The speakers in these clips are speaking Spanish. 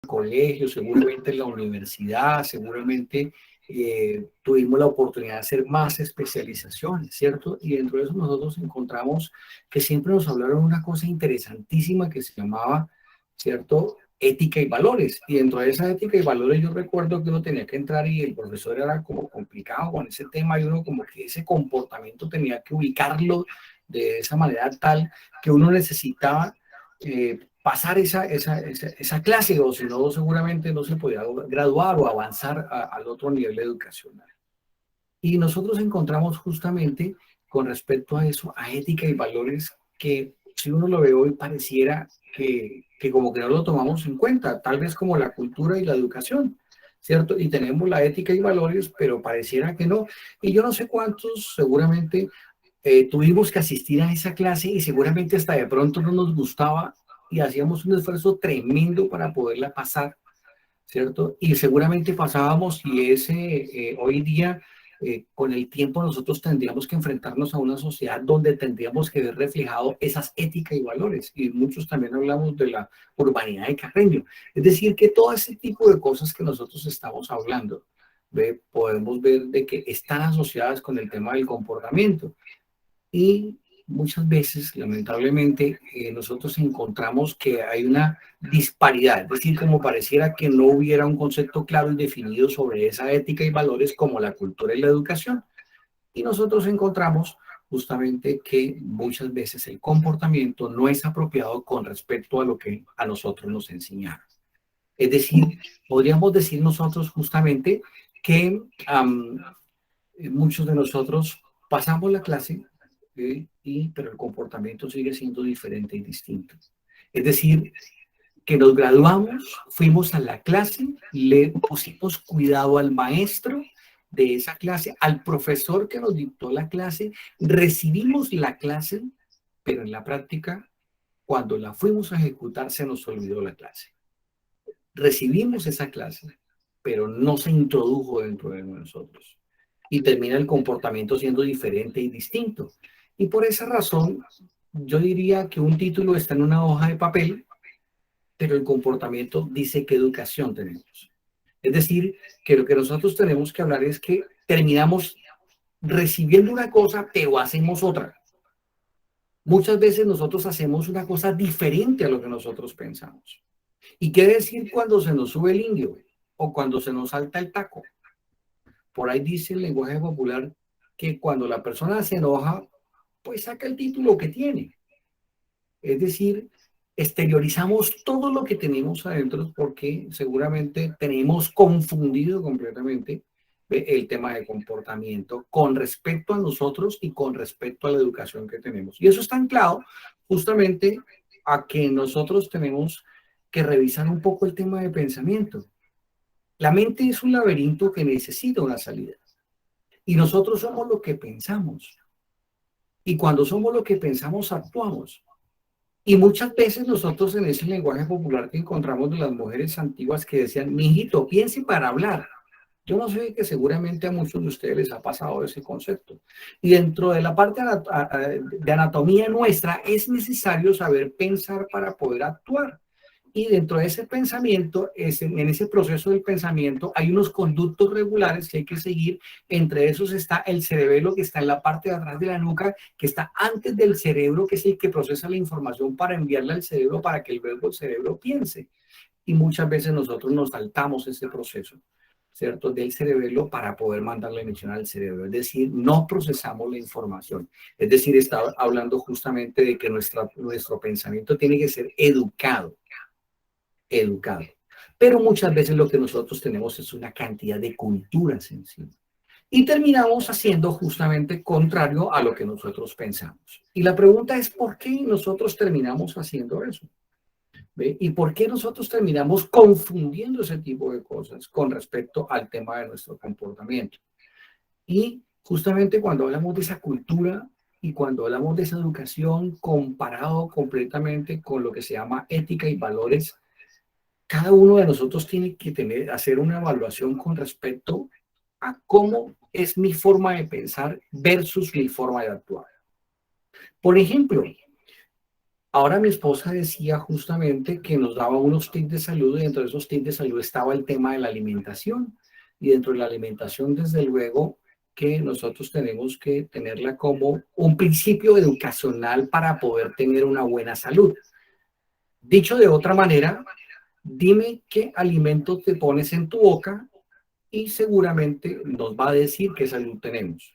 colegio, seguramente en la universidad, seguramente tuvimos la oportunidad de hacer más especializaciones, ¿cierto? Y dentro de eso nosotros encontramos que siempre nos hablaron una cosa interesantísima que se llamaba, ¿cierto? Ética y valores. Y dentro de esa ética y valores yo recuerdo que uno tenía que entrar y el profesor era como complicado con ese tema y uno como que ese comportamiento tenía que ubicarlo de esa manera tal que uno necesitaba pasar esa clase, o si no, seguramente no se podía graduar o avanzar al otro nivel educacional. Y nosotros encontramos justamente con respecto a eso, a ética y valores, que si uno lo ve hoy pareciera que como que no lo tomamos en cuenta, tal vez como la cultura y la educación, ¿cierto? Y tenemos la ética y valores, pero pareciera que no. Y yo no sé cuántos seguramente tuvimos que asistir a esa clase y seguramente hasta de pronto no nos gustaba y hacíamos un esfuerzo tremendo para poderla pasar, ¿cierto? Y seguramente pasábamos y hoy día, con el tiempo, nosotros tendríamos que enfrentarnos a una sociedad donde tendríamos que ver reflejado esas éticas y valores. Y muchos también hablamos de la urbanidad de Carreño. Es decir, que todo ese tipo de cosas que nosotros estamos hablando, podemos ver de que están asociadas con el tema del comportamiento. Y muchas veces, lamentablemente, nosotros encontramos que hay una disparidad, es decir, como pareciera que no hubiera un concepto claro y definido sobre esa ética y valores como la cultura y la educación. Y nosotros encontramos justamente que muchas veces el comportamiento no es apropiado con respecto a lo que a nosotros nos enseñaron. Es decir, podríamos decir nosotros justamente que muchos de nosotros pasamos la clase, pero el comportamiento sigue siendo diferente y distinto. Es decir, que nos graduamos, fuimos a la clase, le pusimos cuidado al maestro de esa clase, al profesor que nos dictó la clase, recibimos la clase, pero en la práctica, cuando la fuimos a ejecutar, se nos olvidó la clase. Recibimos esa clase, pero no se introdujo dentro de nosotros. Y termina el comportamiento siendo diferente y distinto. Y por esa razón, yo diría que un título está en una hoja de papel, pero el comportamiento dice qué educación tenemos. Es decir, que lo que nosotros tenemos que hablar es que terminamos recibiendo una cosa, pero hacemos otra. Muchas veces nosotros hacemos una cosa diferente a lo que nosotros pensamos. ¿Y qué decir cuando se nos sube el indio o cuando se nos salta el taco? Por ahí dice el lenguaje popular que cuando la persona se enoja, pues saca el título que tiene. Es decir, exteriorizamos todo lo que tenemos adentro porque seguramente tenemos confundido completamente el tema de comportamiento con respecto a nosotros y con respecto a la educación que tenemos. Y eso está anclado justamente a que nosotros tenemos que revisar un poco el tema de pensamiento. La mente es un laberinto que necesita una salida. Y nosotros somos lo que pensamos. Y cuando somos lo que pensamos, actuamos. Y muchas veces nosotros en ese lenguaje popular que encontramos de las mujeres antiguas que decían, mijito, piense para hablar. Yo no sé que seguramente a muchos de ustedes les ha pasado ese concepto. Y dentro de la parte de anatomía nuestra es necesario saber pensar para poder actuar. Y dentro de ese pensamiento, en ese proceso del pensamiento, hay unos conductos regulares que hay que seguir. Entre esos está el cerebelo, que está en la parte de atrás de la nuca, que está antes del cerebro, que es el que procesa la información para enviarla al cerebro para que luego el cerebro piense. Y muchas veces nosotros nos saltamos ese proceso, ¿cierto? Del cerebelo para poder mandar la emisión al cerebro. Es decir, no procesamos la información. Es decir, está hablando justamente de que nuestro pensamiento tiene que ser educado. Pero muchas veces lo que nosotros tenemos es una cantidad de culturas encima. Y terminamos haciendo justamente contrario a lo que nosotros pensamos. Y la pregunta es, ¿por qué nosotros terminamos haciendo eso? ¿Ve? ¿Y por qué nosotros terminamos confundiendo ese tipo de cosas con respecto al tema de nuestro comportamiento? Y justamente cuando hablamos de esa cultura y cuando hablamos de esa educación comparado completamente con lo que se llama ética y valores, cada uno de nosotros tiene que hacer una evaluación con respecto a cómo es mi forma de pensar versus mi forma de actuar. Por ejemplo, Ahora mi esposa decía justamente que nos daba unos tips de salud y dentro de esos tips de salud estaba el tema de la alimentación. Y dentro de la alimentación, desde luego, que nosotros tenemos que tenerla como un principio educacional para poder tener una buena salud. Dicho de otra manera, dime qué alimento te pones en tu boca y seguramente nos va a decir qué salud tenemos.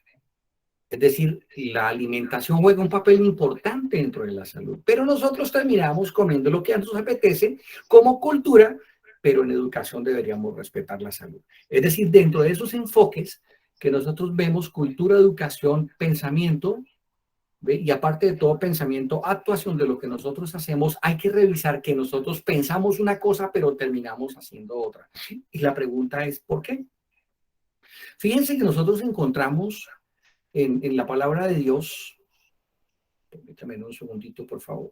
Es decir, la alimentación juega un papel importante dentro de la salud, pero nosotros terminamos comiendo lo que nos apetece como cultura, pero en educación deberíamos respetar la salud. Es decir, dentro de esos enfoques que nosotros vemos, cultura, educación, pensamiento, ¿ve? Y aparte de todo pensamiento, actuación de lo que nosotros hacemos, hay que revisar que nosotros pensamos una cosa, pero terminamos haciendo otra. Y la pregunta es, ¿por qué? Fíjense que nosotros encontramos en la palabra de Dios. Permítame un segundito, por favor.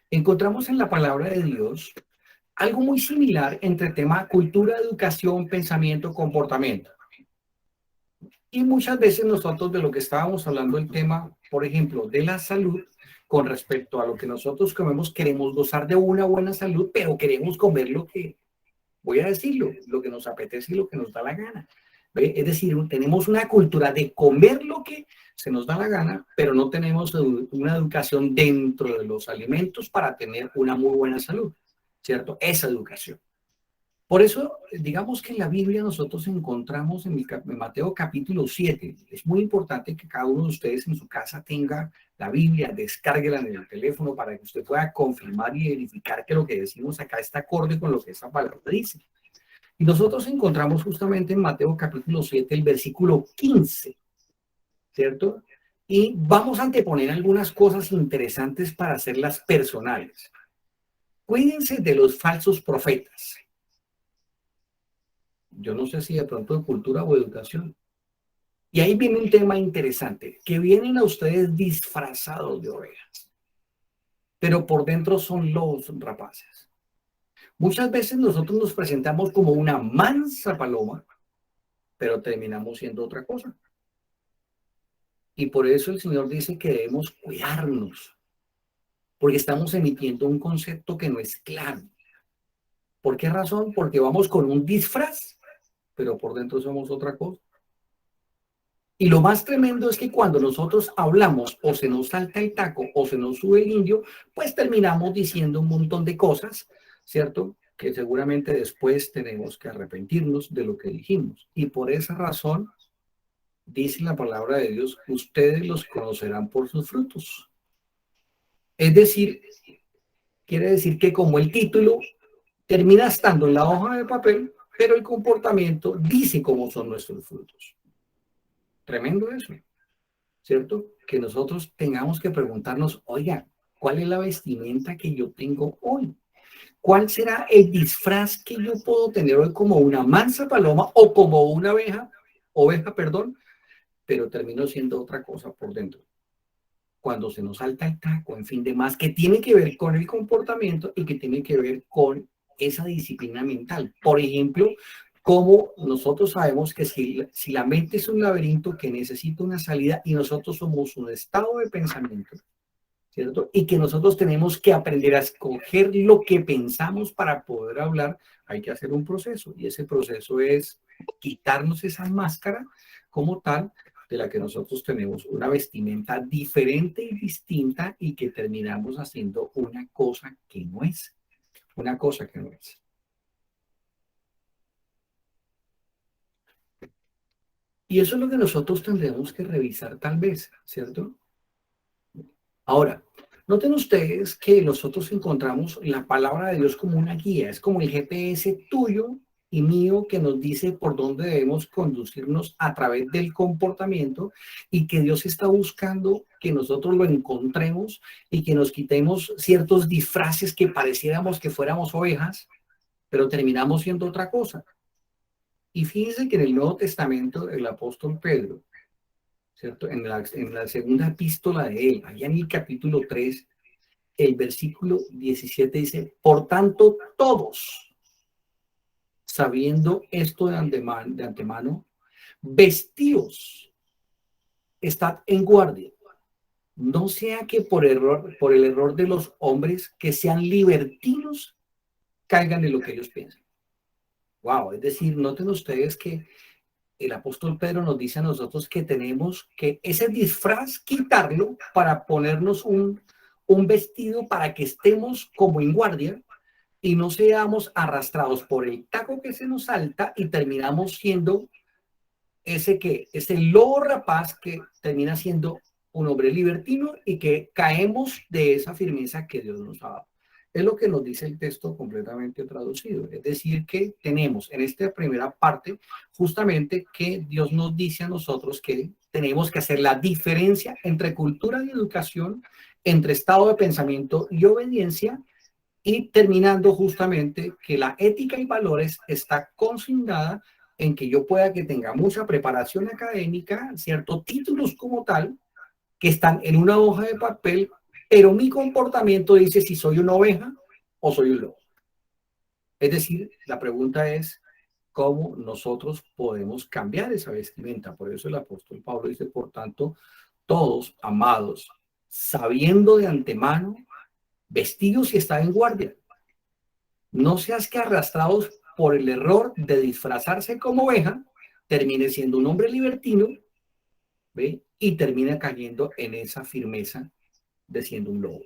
Encontramos en la palabra de Dios algo muy similar entre tema cultura, educación, pensamiento, comportamiento. Y muchas veces nosotros de lo que estábamos hablando, el tema, por ejemplo, de la salud, con respecto a lo que nosotros comemos, queremos gozar de una buena salud, pero queremos comer lo que, voy a decirlo, lo que nos apetece y lo que nos da la gana. ¿Ve? Es decir, tenemos una cultura de comer lo que se nos da la gana, pero no tenemos una educación dentro de los alimentos para tener una muy buena salud, ¿cierto? Esa educación. Por eso, digamos que en la Biblia nosotros encontramos en Mateo capítulo 7. Es muy importante que cada uno de ustedes en su casa tenga la Biblia, descárguela en el teléfono para que usted pueda confirmar y verificar que lo que decimos acá está acorde con lo que esta palabra dice. Y nosotros encontramos justamente en Mateo capítulo 7 el versículo 15, ¿cierto? Y vamos a anteponer algunas cosas interesantes para hacerlas personales. Cuídense de los falsos profetas. Yo no sé si de pronto de cultura o educación. Y ahí viene un tema interesante, que vienen a ustedes disfrazados de ovejas, pero por dentro son lobos rapaces. Muchas veces nosotros nos presentamos como una mansa paloma, pero terminamos siendo otra cosa. Y por eso el Señor dice que debemos cuidarnos, porque estamos emitiendo un concepto que no es claro. ¿Por qué razón? Porque vamos con un disfraz, pero por dentro somos otra cosa. Y lo más tremendo es que cuando nosotros hablamos o se nos salta el taco o se nos sube el indio, pues terminamos diciendo un montón de cosas, ¿cierto? Que seguramente después tenemos que arrepentirnos de lo que dijimos. Y por esa razón, dice la palabra de Dios, ustedes los conocerán por sus frutos. Es decir, quiere decir que como el título termina estando en la hoja de papel, pero el comportamiento dice cómo son nuestros frutos. Tremendo eso, ¿cierto? Que nosotros tengamos que preguntarnos, oiga, ¿cuál es la vestimenta que yo tengo hoy? ¿Cuál será el disfraz que yo puedo tener hoy como una mansa paloma o como una oveja, perdón, pero termino siendo otra cosa por dentro? Cuando se nos salta el taco, en fin, de más, que tiene que ver con el comportamiento y que tiene que ver con esa disciplina mental. Por ejemplo, como nosotros sabemos que si la mente es un laberinto que necesita una salida y nosotros somos un estado de pensamiento, ¿cierto? Y que nosotros tenemos que aprender a escoger lo que pensamos para poder hablar, hay que hacer un proceso y ese proceso es quitarnos esa máscara como tal de la que nosotros tenemos una vestimenta diferente y distinta y que terminamos haciendo una cosa que no es, una cosa que no es. Y eso es lo que nosotros tendremos que revisar tal vez, ¿cierto? Ahora, noten ustedes que nosotros encontramos la palabra de Dios como una guía, es como el GPS tuyo y mío que nos dice por dónde debemos conducirnos a través del comportamiento y que Dios está buscando que nosotros lo encontremos y que nos quitemos ciertos disfraces que pareciéramos que fuéramos ovejas, pero terminamos siendo otra cosa. Y fíjense que en el Nuevo Testamento el apóstol Pedro, ¿cierto? En la segunda epístola de él, allá en el capítulo 3, el versículo 17 dice, por tanto, todos, sabiendo esto de antemano, Vestíos, estad en guardia. No sea que por el error de los hombres que sean libertinos caigan en lo que ellos piensan. Wow, es decir, noten ustedes que el apóstol Pedro nos dice a nosotros que tenemos que ese disfraz quitarlo para ponernos un vestido para que estemos como en guardia y no seamos arrastrados por el taco que se nos salta y terminamos siendo ese lobo rapaz que termina siendo un hombre libertino y que caemos de esa firmeza que Dios nos ha dado. Es lo que nos dice el texto completamente traducido. Es decir, que tenemos en esta primera parte justamente que Dios nos dice a nosotros que tenemos que hacer la diferencia entre cultura y educación, entre estado de pensamiento y obediencia, y terminando justamente que la ética y valores está consignada en que yo pueda que tenga mucha preparación académica, ciertos títulos como tal, que están en una hoja de papel, pero mi comportamiento dice si soy una oveja o soy un lobo. Es decir, la pregunta es cómo nosotros podemos cambiar esa vestimenta. Por eso el apóstol Pablo dice, por tanto, todos, amados, sabiendo de antemano, vestidos y estad en guardia. No seas que arrastrados por el error de disfrazarse como oveja, termine siendo un hombre libertino, ¿ve? Y termina cayendo en esa firmeza de siendo un lobo.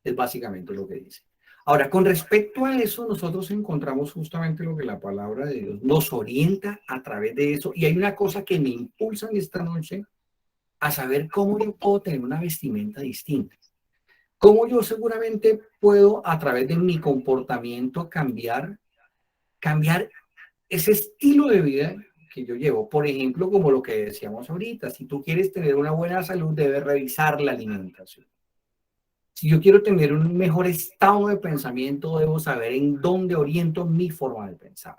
Es básicamente lo que dice. Ahora, con respecto a eso, nosotros encontramos justamente lo que la palabra de Dios nos orienta a través de eso. Y hay una cosa que me impulsa en esta noche a saber cómo yo puedo tener una vestimenta distinta. Cómo yo seguramente puedo, a través de mi comportamiento, cambiar ese estilo de vida que yo llevo. Por ejemplo, como lo que decíamos ahorita, si tú quieres tener una buena salud, debes revisar la alimentación. Si yo quiero tener un mejor estado de pensamiento, debo saber en dónde oriento mi forma de pensar.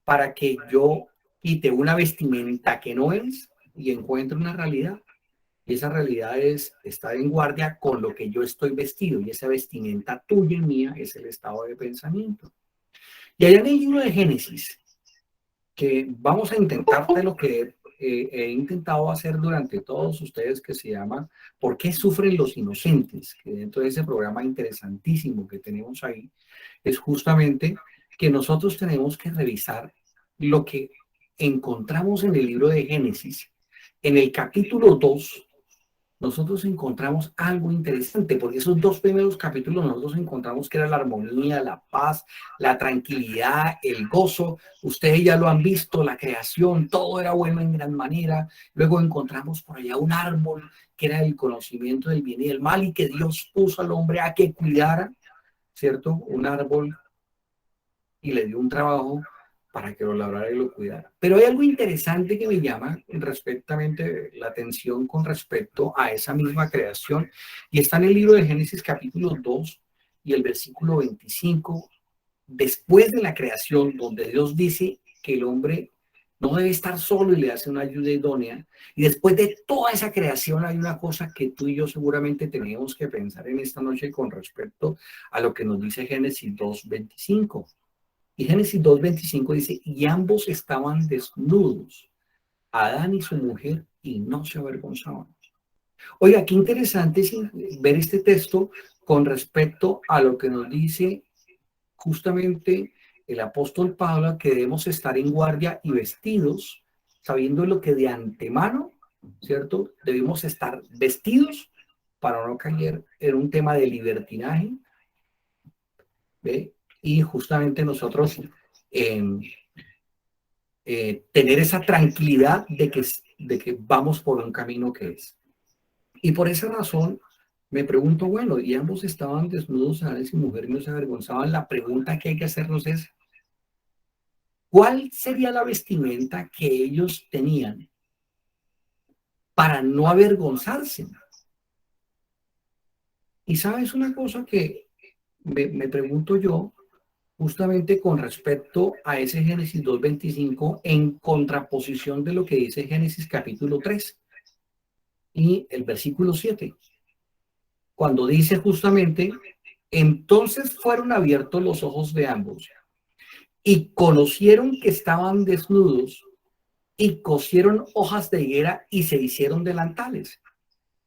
Para que yo quite una vestimenta que no es y encuentre una realidad. Y esa realidad es estar en guardia con lo que yo estoy vestido. Y esa vestimenta tuya y mía es el estado de pensamiento. Y allá en el libro de Génesis, que vamos a intentar de lo que he intentado hacer durante todos ustedes, que se llama ¿Por qué sufren los inocentes? Que dentro de ese programa interesantísimo que tenemos ahí, es justamente que nosotros tenemos que revisar lo que encontramos en el libro de Génesis. En el capítulo 2, nosotros encontramos algo interesante, porque esos dos primeros capítulos nosotros encontramos que era la armonía, la paz, la tranquilidad, el gozo. Ustedes ya lo han visto, la creación, todo era bueno en gran manera. Luego encontramos por allá un árbol que era el conocimiento del bien y del mal y que Dios puso al hombre a que cuidara, ¿cierto? Un árbol y le dio un trabajo para que lo labrara y lo cuidara. Pero hay algo interesante que me llama respectivamente la atención con respecto a esa misma creación, y está en el libro de Génesis capítulo 2 y el versículo 25, después de la creación, donde Dios dice que el hombre no debe estar solo y le hace una ayuda idónea. Y después de toda esa creación hay una cosa que tú y yo seguramente tenemos que pensar en esta noche con respecto a lo que nos dice Génesis 2:25. Y Génesis 2:25 dice, y ambos estaban desnudos, Adán y su mujer, y no se avergonzaban. Oiga, qué interesante es ver este texto con respecto a lo que nos dice justamente el apóstol Pablo, que debemos estar en guardia y vestidos, sabiendo lo que de antemano, ¿cierto? Debemos estar vestidos para no caer en un tema de libertinaje, ¿ve? Y justamente nosotros tener esa tranquilidad de que vamos por un camino que es. Y por esa razón me pregunto, bueno, y ambos estaban desnudos, Adán y mujer, y no se avergonzaban. La pregunta que hay que hacernos es, ¿cuál sería la vestimenta que ellos tenían para no avergonzarse? Y sabes una cosa que me pregunto yo, justamente con respecto a ese Génesis 2:25, en contraposición de lo que dice Génesis capítulo 3 y el versículo 7, cuando dice justamente, entonces fueron abiertos los ojos de ambos y conocieron que estaban desnudos y cosieron hojas de higuera y se hicieron delantales.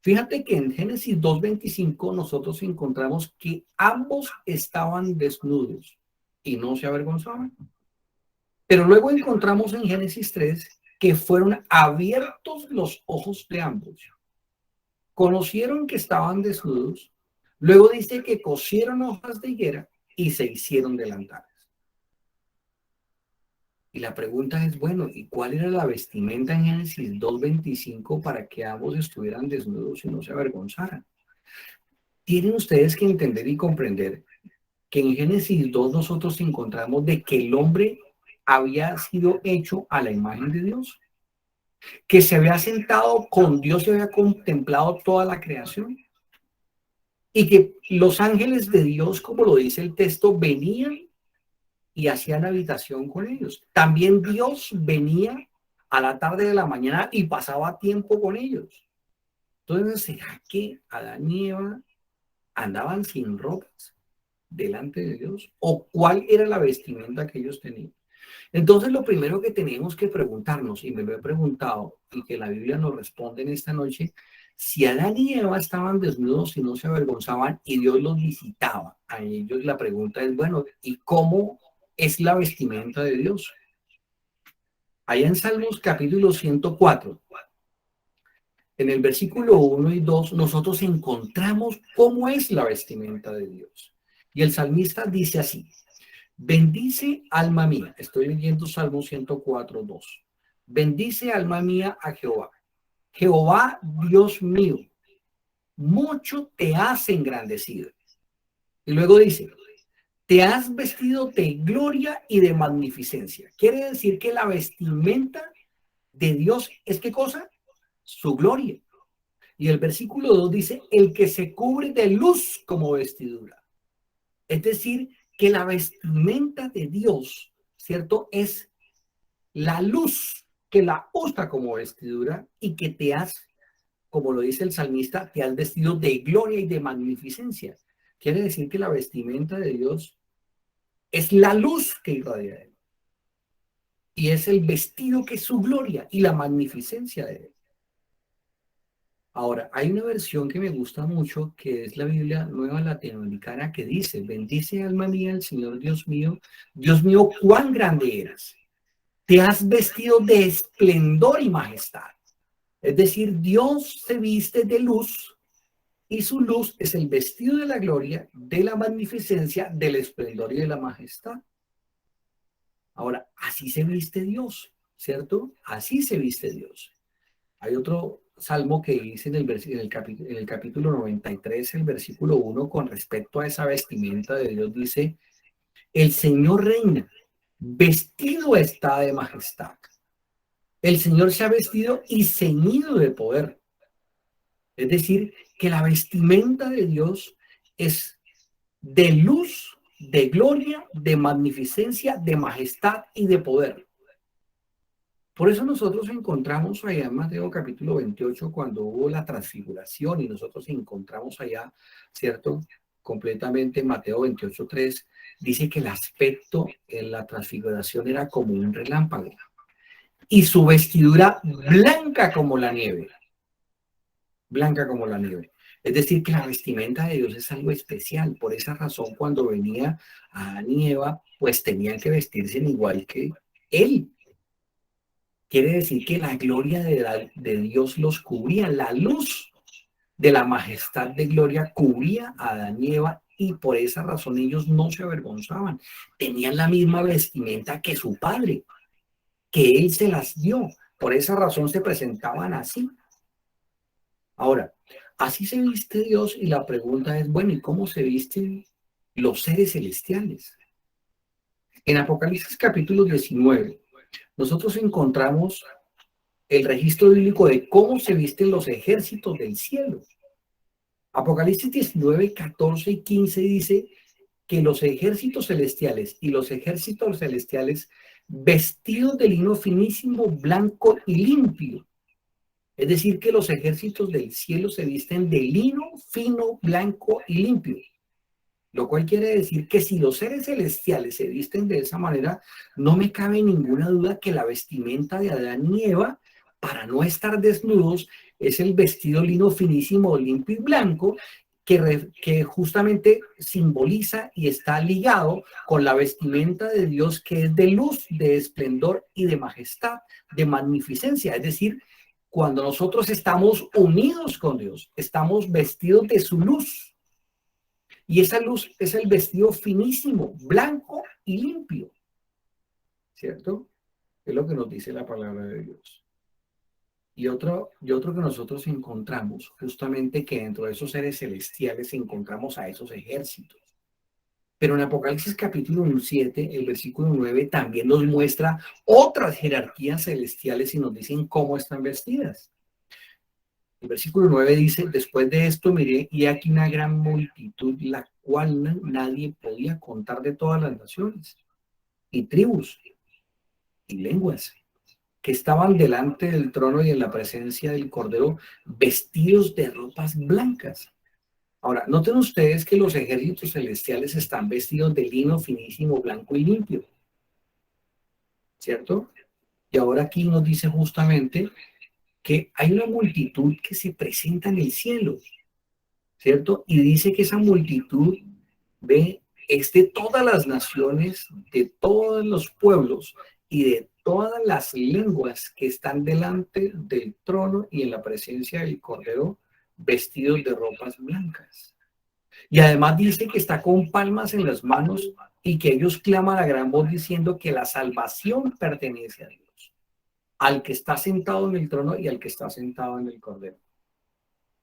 Fíjate que en Génesis 2:25 nosotros encontramos que ambos estaban desnudos y no se avergonzaban. Pero luego encontramos en Génesis 3 que fueron abiertos los ojos de ambos. Conocieron que estaban desnudos. Luego dice que cosieron hojas de higuera y se hicieron delantales. Y la pregunta es, bueno, ¿y cuál era la vestimenta en Génesis 2:25 para que ambos estuvieran desnudos y no se avergonzaran? Tienen ustedes que entender y comprender que en Génesis 2 nosotros encontramos de que el hombre había sido hecho a la imagen de Dios, que se había sentado con Dios y había contemplado toda la creación, y que los ángeles de Dios, como lo dice el texto, venían y hacían habitación con ellos. También Dios venía a la tarde de la mañana y pasaba tiempo con ellos. Entonces, ¿será que Adán y Eva andaban sin ropas delante de Dios? ¿O cuál era la vestimenta que ellos tenían? Entonces, lo primero que tenemos que preguntarnos, y me lo he preguntado, y que la Biblia nos responde en esta noche, si Adán y Eva estaban desnudos y no se avergonzaban y Dios los visitaba, a ellos la pregunta es, bueno, ¿y cómo es la vestimenta de Dios? Allá en Salmos capítulo 104, en el versículo 1 y 2, nosotros encontramos cómo es la vestimenta de Dios. Y el salmista dice así: bendice alma mía. Estoy leyendo Salmo 104, 2. Bendice alma mía a Jehová. Jehová, Dios mío, mucho te has engrandecido. Y luego dice, te has vestido de gloria y de magnificencia. Quiere decir que la vestimenta de Dios es ¿qué cosa? Su gloria. Y el versículo 2 dice, el que se cubre de luz como vestidura. Es decir, que la vestimenta de Dios, ¿cierto? Es la luz que la usa como vestidura y que te has, como lo dice el salmista, te has vestido de gloria y de magnificencia. Quiere decir que la vestimenta de Dios es la luz que irradia de él. Y es el vestido que es su gloria y la magnificencia de él. Ahora, hay una versión que me gusta mucho, que es la Biblia Nueva Latinoamericana, que dice, bendice alma mía el Señor Dios mío, cuán grande eras. Te has vestido de esplendor y majestad. Es decir, Dios se viste de luz y su luz es el vestido de la gloria, de la magnificencia, del esplendor y de la majestad. Ahora, así se viste Dios, ¿cierto? Así se viste Dios. Hay otro salmo que dice en el capítulo 93, el versículo 1, con respecto a esa vestimenta de Dios, dice, el Señor reina, vestido está de majestad. El Señor se ha vestido y ceñido de poder. Es decir, que la vestimenta de Dios es de luz, de gloria, de magnificencia, de majestad y de poder. Por eso nosotros encontramos allá en Mateo capítulo 28, cuando hubo la transfiguración, y nosotros encontramos allá, ¿cierto? Completamente en Mateo 28, 3, dice que el aspecto en la transfiguración era como un relámpago, y su vestidura blanca como la nieve. Blanca como la nieve. Es decir, que la vestimenta de Dios es algo especial. Por esa razón, cuando venía Adán y Eva, pues tenían que vestirse igual que él. Quiere decir que la gloria de Dios los cubría, la luz de la majestad de gloria cubría a Adán y Eva, y por esa razón ellos no se avergonzaban. Tenían la misma vestimenta que su padre, que él se las dio. Por esa razón se presentaban así. Ahora, así se viste Dios, y la pregunta es, bueno, ¿y cómo se visten los seres celestiales? En Apocalipsis capítulo 19, nosotros encontramos el registro bíblico de cómo se visten los ejércitos del cielo. Apocalipsis 19, 14 y 15 dice que los ejércitos celestiales y los ejércitos celestiales vestidos de lino finísimo, blanco y limpio. Es decir, que los ejércitos del cielo se visten de lino fino, blanco y limpio. Lo cual quiere decir que si los seres celestiales se visten de esa manera, no me cabe ninguna duda que la vestimenta de Adán y Eva, para no estar desnudos, es el vestido lino finísimo, limpio y blanco, que justamente simboliza y está ligado con la vestimenta de Dios, que es de luz, de esplendor y de majestad, de magnificencia. Es decir, cuando nosotros estamos unidos con Dios, estamos vestidos de su luz. Y esa luz es el vestido finísimo, blanco y limpio, ¿cierto? Es lo que nos dice la palabra de Dios. Y otro que nosotros encontramos, justamente que dentro de esos seres celestiales encontramos a esos ejércitos. Pero en Apocalipsis capítulo 7, el versículo 9, también nos muestra otras jerarquías celestiales y nos dicen cómo están vestidas. El versículo 9 dice: después de esto miré y aquí una gran multitud, la cual nadie podía contar, de todas las naciones y tribus y lenguas, que estaban delante del trono y en la presencia del Cordero, vestidos de ropas blancas. Ahora, noten ustedes que los ejércitos celestiales están vestidos de lino finísimo, blanco y limpio, ¿cierto? Y ahora aquí nos dice justamente que hay una multitud que se presenta en el cielo, ¿cierto? Y dice que esa multitud es de todas las naciones, de todos los pueblos y de todas las lenguas que están delante del trono y en la presencia del Cordero, vestidos de ropas blancas. Y además dice que está con palmas en las manos y que ellos claman a gran voz diciendo que la salvación pertenece a Dios, al que está sentado en el trono y al que está sentado en el Cordero.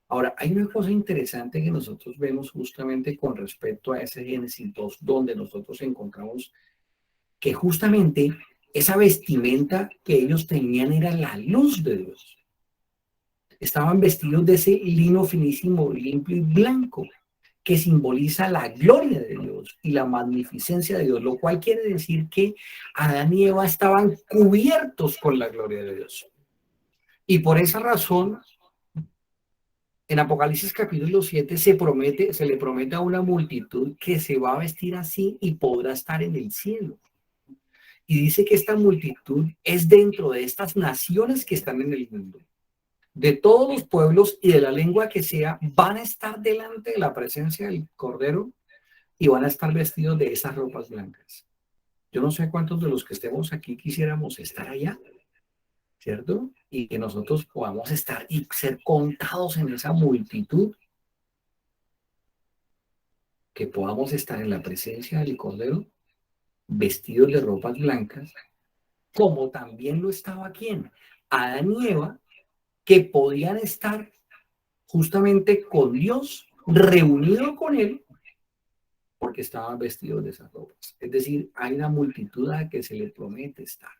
Ahora, hay una cosa interesante que nosotros vemos justamente con respecto a ese Génesis 2, donde nosotros encontramos que justamente esa vestimenta que ellos tenían era la luz de Dios. Estaban vestidos de ese lino finísimo, limpio y blanco, que simboliza la gloria de Dios y la magnificencia de Dios, lo cual quiere decir que Adán y Eva estaban cubiertos con la gloria de Dios. Y por esa razón, en Apocalipsis capítulo 7 se le promete a una multitud que se va a vestir así y podrá estar en el cielo. Y dice que esta multitud es dentro de estas naciones que están en el mundo. De todos los pueblos y de la lengua que sea, van a estar delante de la presencia del Cordero y van a estar vestidos de esas ropas blancas. Yo no sé cuántos de los que estemos aquí quisiéramos estar allá, ¿cierto? Y que nosotros podamos estar y ser contados en esa multitud, que podamos estar en la presencia del Cordero, vestidos de ropas blancas, como también lo estaba quien, Adán y Eva, que podían estar justamente con Dios, reunidos con Él, porque estaban vestidos de esas ropas. Es decir, hay una multitud a la que se le promete estar.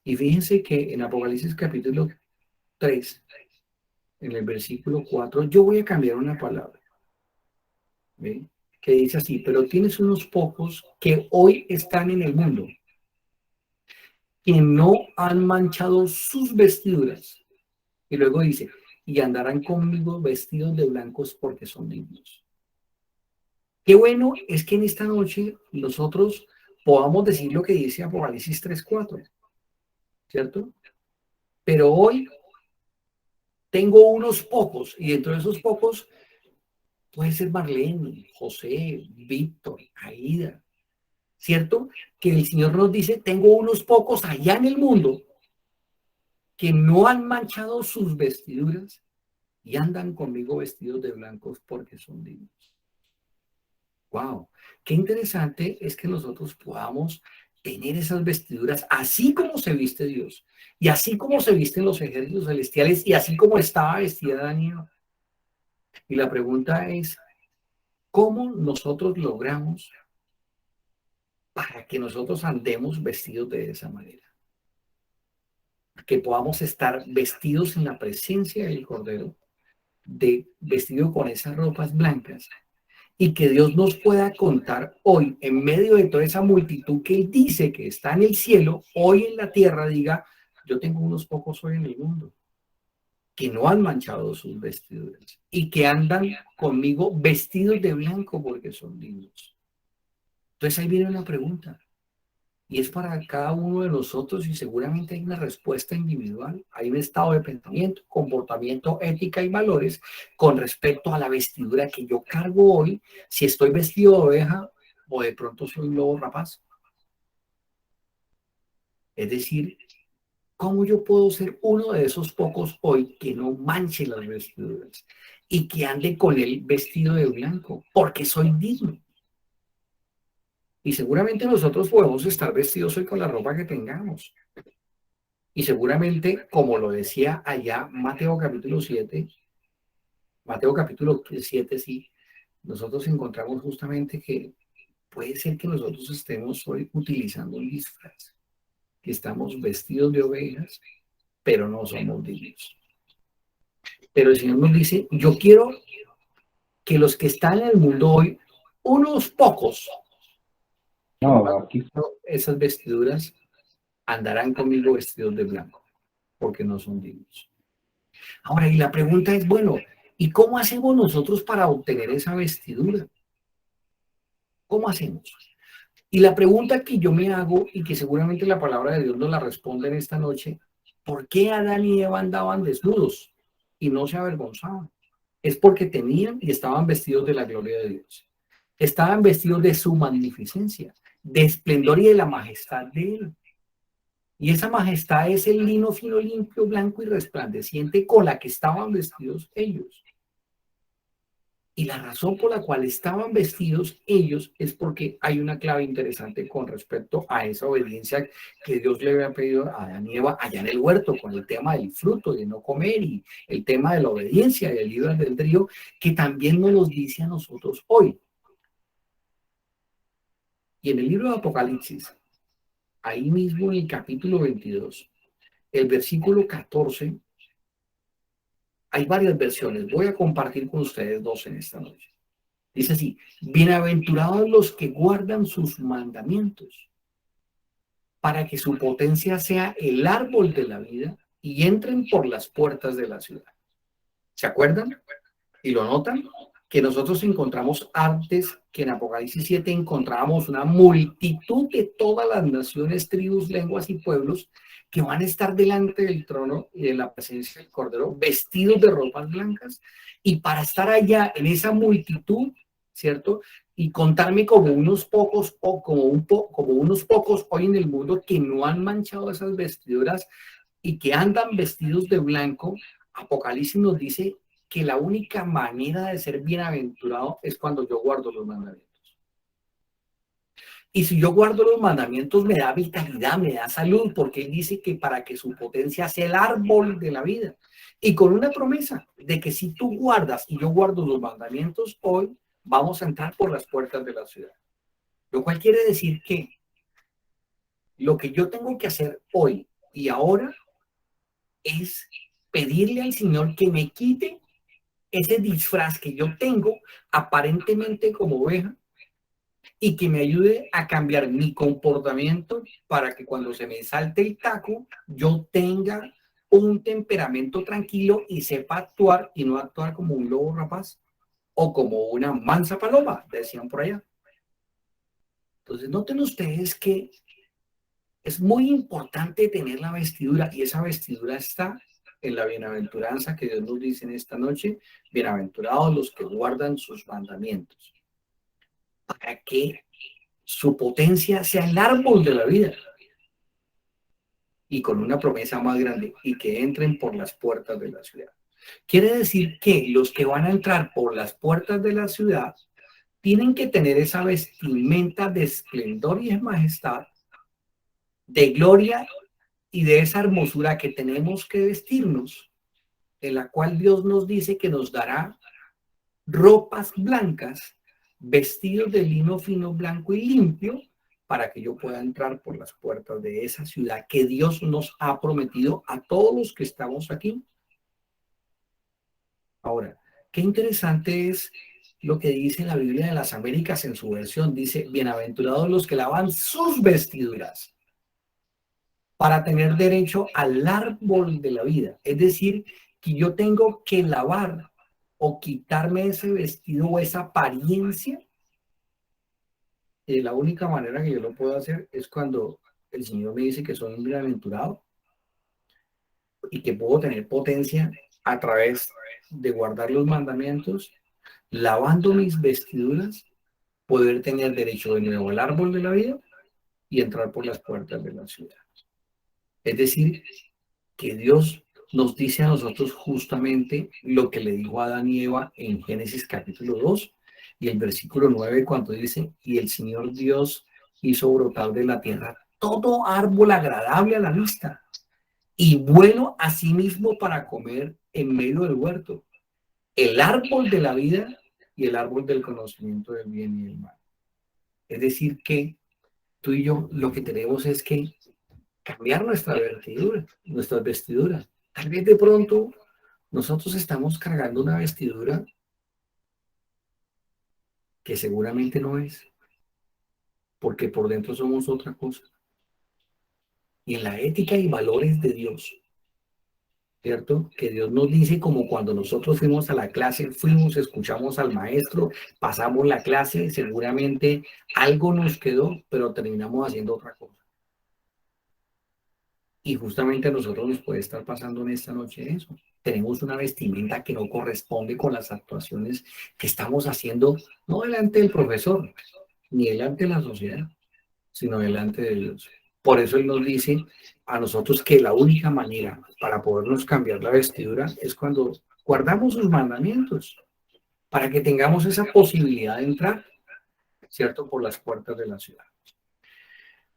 Y fíjense que en Apocalipsis capítulo 3, en el versículo 4, yo voy a cambiar una palabra, ¿ve? Que dice así: pero tienes unos pocos que hoy están en el mundo, que no han manchado sus vestiduras. Y luego dice: y andarán conmigo vestidos de blancos porque son dignos. Qué bueno es que en esta noche nosotros podamos decir lo que dice Apocalipsis 3:4, ¿cierto? Pero hoy tengo unos pocos, y dentro de esos pocos puede ser Marlene, José, Víctor, Aida, ¿cierto? Que el Señor nos dice: tengo unos pocos allá en el mundo que no han manchado sus vestiduras y andan conmigo vestidos de blancos porque son dignos. Wow, qué interesante es que nosotros podamos tener esas vestiduras así como se viste Dios y así como se visten los ejércitos celestiales y así como estaba vestida Daniel. Y la pregunta es: ¿cómo nosotros logramos para que nosotros andemos vestidos de esa manera? Que podamos estar vestidos en la presencia del Cordero, vestido con esas ropas blancas, y que Dios nos pueda contar hoy, en medio de toda esa multitud que Él dice que está en el cielo, hoy en la tierra diga: yo tengo unos pocos hoy en el mundo que no han manchado sus vestiduras y que andan conmigo vestidos de blanco porque son dignos. Entonces ahí viene una pregunta. Y es para cada uno de nosotros y seguramente hay una respuesta individual. Hay un estado de pensamiento, comportamiento, ética y valores con respecto a la vestidura que yo cargo hoy, si estoy vestido de oveja o de pronto soy un lobo rapaz. Es decir, ¿cómo yo puedo ser uno de esos pocos hoy que no manche las vestiduras y que ande con el vestido de blanco? Porque soy digno. Y seguramente nosotros podemos estar vestidos hoy con la ropa que tengamos. Y seguramente, como lo decía allá Mateo capítulo 7, Mateo capítulo 7, sí, nosotros encontramos justamente que puede ser que nosotros estemos hoy utilizando un disfraz, que estamos vestidos de ovejas, pero no somos dignos. Pero el Señor nos dice, yo quiero que los que están en el mundo hoy, unos pocos, No, aquí esas vestiduras, andarán conmigo vestidos de blanco, porque no son dignos. Ahora, y la pregunta es, bueno, ¿y cómo hacemos nosotros para obtener esa vestidura? ¿Cómo hacemos? Y la pregunta que yo me hago y que seguramente la palabra de Dios nos la responde en esta noche, ¿por qué Adán y Eva andaban desnudos y no se avergonzaban? Es porque tenían y estaban vestidos de la gloria de Dios. Estaban vestidos de su magnificencia, de esplendor y de la majestad de Él. Y esa majestad es el lino fino, limpio, blanco y resplandeciente con la que estaban vestidos ellos. Y la razón por la cual estaban vestidos ellos es porque hay una clave interesante con respecto a esa obediencia que Dios le había pedido a Adán y Eva allá en el huerto con el tema del fruto, de no comer y el tema de la obediencia y el libre albedrío, que también nos los dice a nosotros hoy. Y en el libro de Apocalipsis, ahí mismo en el capítulo 22, el versículo 14, hay varias versiones. Voy a compartir con ustedes dos en esta noche. Dice así, bienaventurados los que guardan sus mandamientos, para que su potencia sea el árbol de la vida y entren por las puertas de la ciudad. ¿Se acuerdan? ¿Y lo notan? Que nosotros encontramos antes que en Apocalipsis 7 encontrábamos una multitud de todas las naciones, tribus, lenguas y pueblos que van a estar delante del trono y de la presencia del Cordero, vestidos de ropas blancas, y para estar allá en esa multitud, ¿cierto? Y contarme como unos pocos o como unos pocos hoy en el mundo que no han manchado esas vestiduras y que andan vestidos de blanco. Apocalipsis nos dice que la única manera de ser bienaventurado es cuando yo guardo los mandamientos. Y si yo guardo los mandamientos me da vitalidad, me da salud, porque él dice que para que su potencia sea el árbol de la vida. Y con una promesa de que si tú guardas y yo guardo los mandamientos, hoy vamos a entrar por las puertas de la ciudad. Lo cual quiere decir que lo que yo tengo que hacer hoy y ahora es pedirle al Señor que me quite ese disfraz que yo tengo aparentemente como oveja y que me ayude a cambiar mi comportamiento para que cuando se me salte el taco yo tenga un temperamento tranquilo y sepa actuar y no actuar como un lobo rapaz o como una mansa paloma, decían por allá. Entonces noten ustedes que es muy importante tener la vestidura y esa vestidura está en la bienaventuranza que Dios nos dice en esta noche, bienaventurados los que guardan sus mandamientos, para que su potencia sea el árbol de la vida y con una promesa más grande y que entren por las puertas de la ciudad. Quiere decir que los que van a entrar por las puertas de la ciudad tienen que tener esa vestimenta de esplendor y de majestad, de gloria y de esa hermosura que tenemos que vestirnos, en la cual Dios nos dice que nos dará ropas blancas, vestidos de lino fino, blanco y limpio, para que yo pueda entrar por las puertas de esa ciudad que Dios nos ha prometido a todos los que estamos aquí. Ahora, qué interesante es lo que dice la Biblia de las Américas en su versión. Dice, bienaventurados los que lavan sus vestiduras para tener derecho al árbol de la vida. Es decir, que yo tengo que lavar o quitarme ese vestido o esa apariencia, la única manera que yo lo puedo hacer es cuando el Señor me dice que soy un bienaventurado y que puedo tener potencia a través de guardar los mandamientos, lavando mis vestiduras, poder tener derecho de nuevo al árbol de la vida y entrar por las puertas de la ciudad. Es decir, que Dios nos dice a nosotros justamente lo que le dijo a Adán y Eva en Génesis capítulo 2 y el versículo 9 cuando dice, y el Señor Dios hizo brotar de la tierra todo árbol agradable a la vista y bueno a sí mismo para comer en medio del huerto, el árbol de la vida y el árbol del conocimiento del bien y del mal. Es decir, que tú y yo lo que tenemos es que cambiar nuestras vestiduras. Tal vez de pronto nosotros estamos cargando una vestidura que seguramente no es, porque por dentro somos otra cosa. Y en la ética y valores de Dios, ¿cierto? Que Dios nos dice como cuando nosotros fuimos a la clase, escuchamos al maestro, pasamos la clase, seguramente algo nos quedó, pero terminamos haciendo otra cosa. Y justamente a nosotros nos puede estar pasando en esta noche eso. Tenemos una vestimenta que no corresponde con las actuaciones que estamos haciendo, no delante del profesor, ni delante de la sociedad, sino delante de Dios. Por eso Él nos dice a nosotros que la única manera para podernos cambiar la vestidura es cuando guardamos sus mandamientos, para que tengamos esa posibilidad de entrar, ¿cierto?, por las puertas de la ciudad.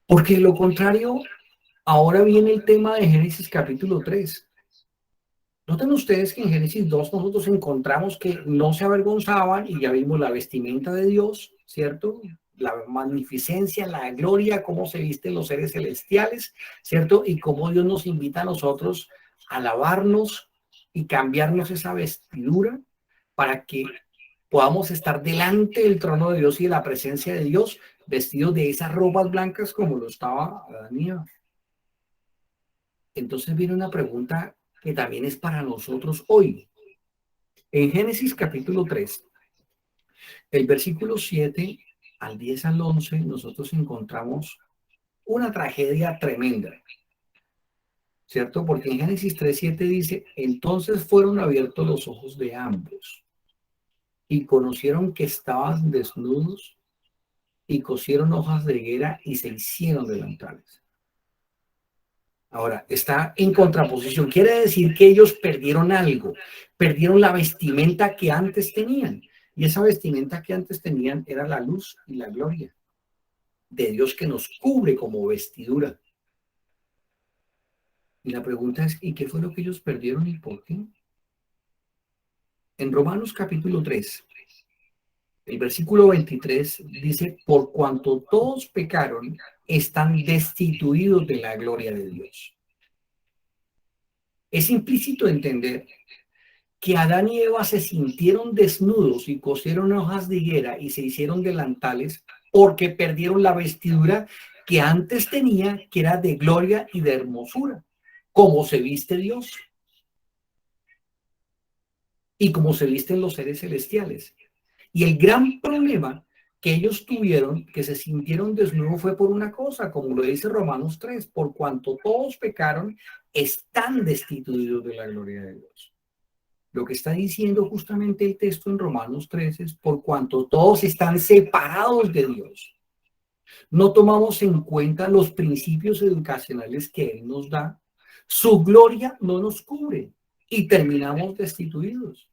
Porque de lo contrario, ahora viene el tema de Génesis capítulo 3. Noten ustedes que en Génesis 2 nosotros encontramos que no se avergonzaban y ya vimos la vestimenta de Dios, ¿cierto? La magnificencia, la gloria, cómo se visten los seres celestiales, ¿cierto? Y cómo Dios nos invita a nosotros a lavarnos y cambiarnos esa vestidura para que podamos estar delante del trono de Dios y de la presencia de Dios, vestidos de esas ropas blancas como lo estaba Adán y Eva. Entonces viene una pregunta que también es para nosotros hoy. En Génesis capítulo 3, el versículo 7 al 10 al 11, nosotros encontramos una tragedia tremenda, ¿cierto? Porque en Génesis 3:7 dice, entonces fueron abiertos los ojos de ambos y conocieron que estaban desnudos y cosieron hojas de higuera y se hicieron delantales. Ahora, está en contraposición. Quiere decir que ellos perdieron algo, perdieron la vestimenta que antes tenían. Y esa vestimenta que antes tenían era la luz y la gloria de Dios que nos cubre como vestidura. Y la pregunta es, ¿y qué fue lo que ellos perdieron y por qué? En Romanos capítulo 3, el versículo 23 dice, por cuanto todos pecaron, están destituidos de la gloria de Dios. Es implícito entender que Adán y Eva se sintieron desnudos y cosieron hojas de higuera y se hicieron delantales porque perdieron la vestidura que antes tenía, que era de gloria y de hermosura, como se viste Dios y como se visten los seres celestiales. Y el gran problema que ellos tuvieron, que se sintieron desnudos, fue por una cosa, como lo dice Romanos 3, por cuanto todos pecaron, están destituidos de la gloria de Dios. Lo que está diciendo justamente el texto en Romanos 13 es por cuanto todos están separados de Dios. No tomamos en cuenta los principios educacionales que Él nos da. Su gloria no nos cubre y terminamos destituidos.